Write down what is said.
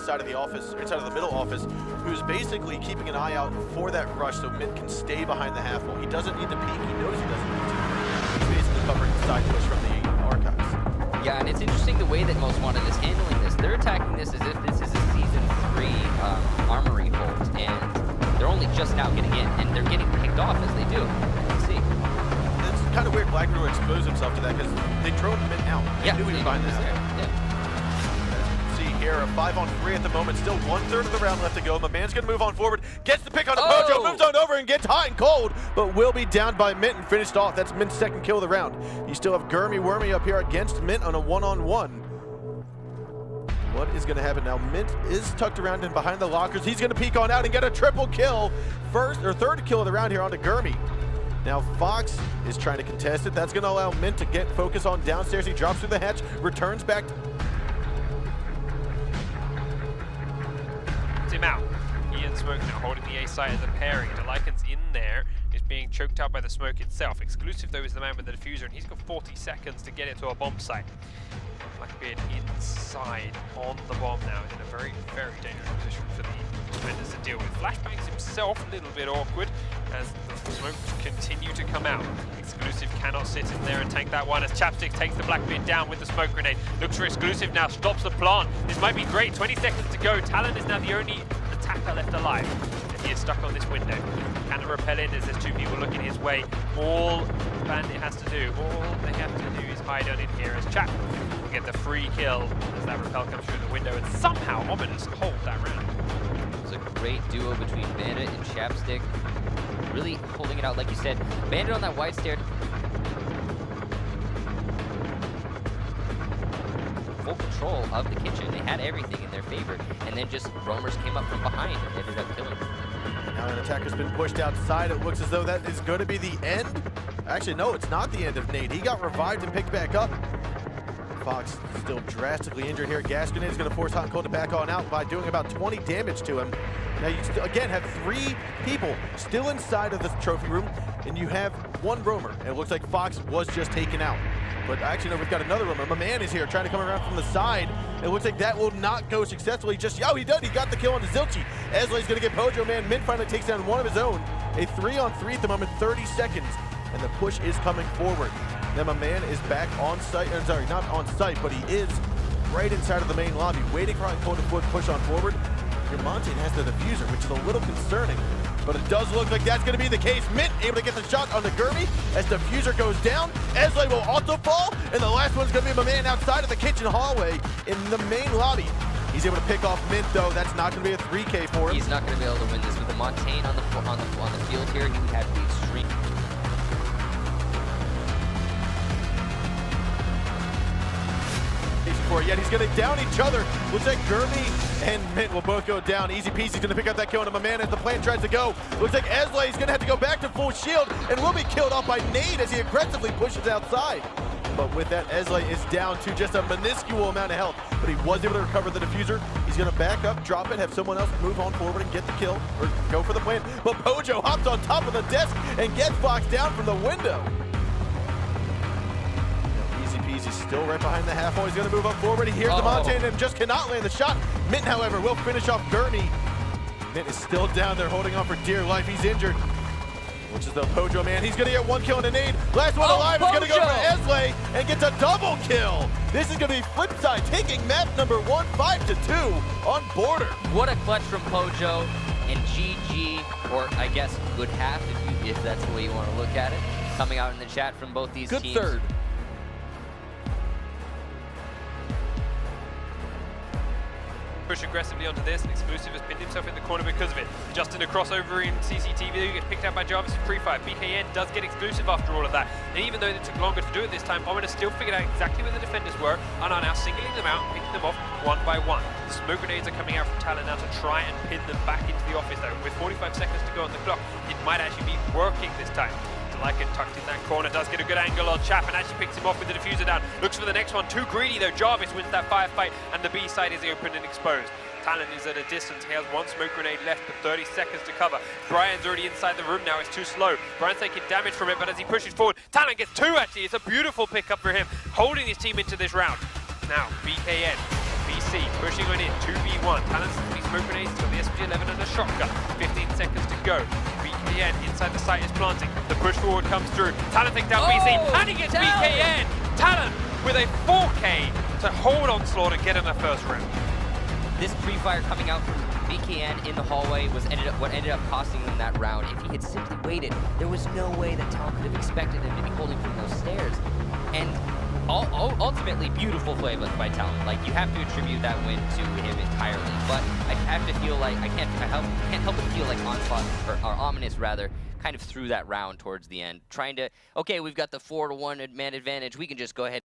inside of the office, or inside of the middle office, who's basically keeping an eye out for that rush so Mint can stay behind the half wall. He doesn't need to peek, he knows he doesn't need to. He's basically covering the side push from the archives. Yeah, and it's interesting the way that Most Wanted is handling this. They're attacking this as if this is a Season 3 armory hold, and they're only just now getting in, and they're getting picked off as they do. Let's see. It's kind of weird Black Widow exposed himself to that because they drove Mint out. They knew he was behind the half wall. Yeah. Here, a 5-on-3 at the moment, still 1/3 of the round left to go. My man's gonna move on forward, gets the pick on Pojo, moves on over and gets hot and cold, but will be down by Mint and finished off. That's Mint's second kill of the round. You still have Gurmy Wormy up here against Mint on a 1-on-1. What is gonna happen now? Mint is tucked around and behind the lockers. He's gonna peek on out and get a triple kill. Third kill of the round here onto Gurmy. Now Fox is trying to contest it. That's gonna allow Mint to get focus on downstairs. He drops through the hatch, returns back. Him out. He and Smoke now holding the A site as a pairing. Delican's in there, is being choked out by the smoke itself. Exclusive though is the man with the diffuser, and he's got 40 seconds to get it to a bomb site. Blackbeard inside on the bomb now, is in a very, very dangerous position for the defenders to deal with. Flashbangs himself a little bit awkward as the smokes continue to come out. Exclusive cannot sit in there and tank that one as Chapstick takes the Blackbeard down with the smoke grenade. Looks for Exclusive now, stops the plant. This might be great, 20 seconds to go. Talon is now the only attacker left alive. And he is stuck on this window. Cannot repel in as there's two people looking his way. All Bandit has to do, all they have to do is hide on in here as Chap will get the free kill as that repel comes through the window and somehow Ominous hold that round. It's a great duo between Bandit and Chapstick. Really holding it out, like you said. Bandit on that wide stair. Full control of the kitchen. They had everything in their favor, and then just roamers came up from behind and ended up killing them. Now an attacker's been pushed outside. It looks as though that is going to be the end. Actually, no, it's not the end of Nate. He got revived and picked back up. Fox still drastically injured here. Gas grenade is going to force Hot and Cold to back on out by doing about 20 damage to him. Now you still, again, have 3 people still inside of this trophy room, and you have 1 roamer. And it looks like Fox was just taken out. But actually, no, we've got another roamer. My man is here trying to come around from the side. It looks like that will not go successfully. Just, oh, he did. He got the kill on the Zilchi. Eslay's going to get Pojo, man. Mint finally takes down one of his own. A 3-on-3 at the moment, 30 seconds. And the push is coming forward. Then my man is back on site. Sorry, not on site, but he is right inside of the main lobby, waiting for Hot and Cold to push on forward. Your Montagne has the diffuser, which is a little concerning. But it does look like that's going to be the case. Mint able to get the shot on the Gurmy as diffuser goes down. Esley will also fall, and the last one's going to be my man outside of the kitchen hallway in the main lobby. He's able to pick off Mint, though. That's not going to be a 3K for him. He's not going to be able to win this with the Montagne on the field here. He had to be extreme. Yet he's going to down each other. Looks like Gurmy and Mint will both go down. Easy peasy. He's going to pick up that kill on my man as the plan tries to go. Looks like Esley is going to have to go back to full shield and will be killed off by Nade as he aggressively pushes outside. But with that, Esley is down to just a minuscule amount of health. But he was able to recover the diffuser. He's going to back up, drop it, have someone else move on forward and get the kill, or go for the plan. But Pojo hops on top of the desk and gets Fox down from the window. He's still right behind the half wall. He's going to move up forward. He hears the Montagne and just cannot land the shot. Mint, however, will finish off Gurmy. Mint is still down there holding on for dear life. He's injured, which is the Pojo man. He's going to get 1 kill in a nade. Last one alive is going to go for Esley and gets a double kill. This is going to be Flipside taking map number 1, 5-2 on Border. What a clutch from Pojo, and GG, or I guess good half if that's the way you want to look at it. Coming out in the chat from both these teams. Good third. Push aggressively onto this, and Exclusive has pinned himself in the corner because of it. Justin a crossover in CCTV, gets picked out by Jarvis in pre-fire. BKN does get Exclusive after all of that. And even though it took longer to do it this time, Ominous still figured out exactly where the defenders were and are now singling them out and picking them off one by one. The smoke grenades are coming out from Talon now to try and pin them back into the office though. With 45 seconds to go on the clock, it might actually be working this time. Delican tucked in that corner, does get a good angle on Chap and actually picks him off with the diffuser down. Looks for the next one, too greedy though. Jarvis wins that firefight and the B side is open and exposed. Talon is at a distance, he has 1 smoke grenade left but 30 seconds to cover. Brian's already inside the room now, it's too slow. Brian's taking damage from it, but as he pushes forward, Talon gets 2 actually. It's a beautiful pickup for him, holding his team into this round. Now, BKN, B BC pushing on in, 2v1. Talon's be smoke grenades till the SPG-11 and a shotgun. 15 seconds to go. BKN inside the site is planting. The push forward comes through. Talon takes down BC, and he gets BKN! Talon with a 4K to hold Onslaught and get in the first round. This pre-fire coming out from BKN in the hallway was what ended up costing them that round. If he had simply waited, there was no way that Talon could have expected him to be holding from those stairs. And ultimately, beautiful play by Talon. Like, you have to attribute that win to him entirely. But I have to feel like, I can't help but feel like Onslaught, or Ominous rather, kind of threw that round towards the end, trying to, okay, we've got the 4-to-1 man advantage, we can just go ahead